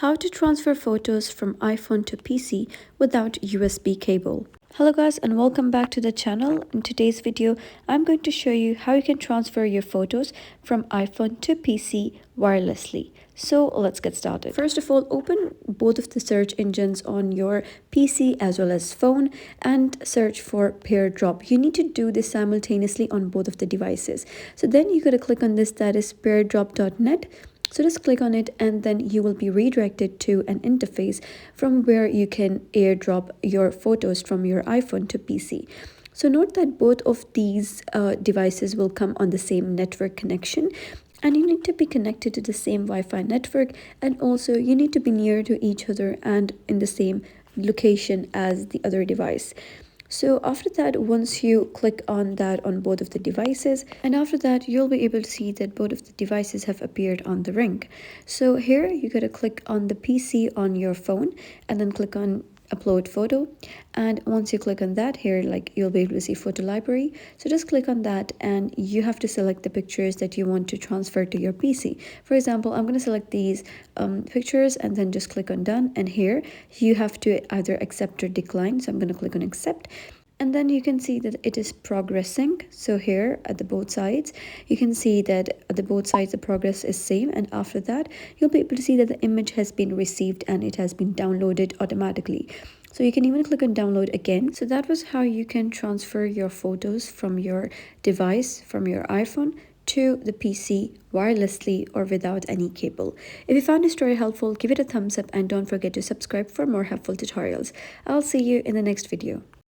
How to transfer photos from iPhone to PC without USB cable. Hello guys and welcome back to the channel. In today's video, I'm going to show you how you can transfer your photos from iPhone to PC wirelessly. So let's get started. First of all, open both of the search engines on your PC as well as phone and search for PairDrop. You need to do this simultaneously on both of the devices. So then you gotta click on this, that is PairDrop.net. So just click on it and then you will be redirected to an interface from where you can airdrop your photos from your iPhone to PC. So note that both of these devices will come on the same network connection, and you need to be connected to the same Wi-Fi network, and also you need to be near to each other and in the same location as the other device. So after that, once you click on that on both of the devices, and after that you'll be able to see that both of the devices have appeared on the ring. So here you gotta click on the PC on your phone and then click on upload photo, and once you click on that, here like you'll be able to see photo library. So just click on that and you have to select the pictures that you want to transfer to your PC. For example, I'm going to select these pictures and then just click on done, and here you have to either accept or decline. So I'm going to click on accept, and then you can see that it is progressing. So here at the both sides you can see that at the both sides the progress is same, and after that you'll be able to see that the image has been received and it has been downloaded automatically. So you can even click on download again. So that was how you can transfer your photos from your device, from your iPhone to the PC wirelessly or without any cable. If you found this story helpful, give it a thumbs up and don't forget to subscribe for more helpful tutorials. I'll see you in the next video.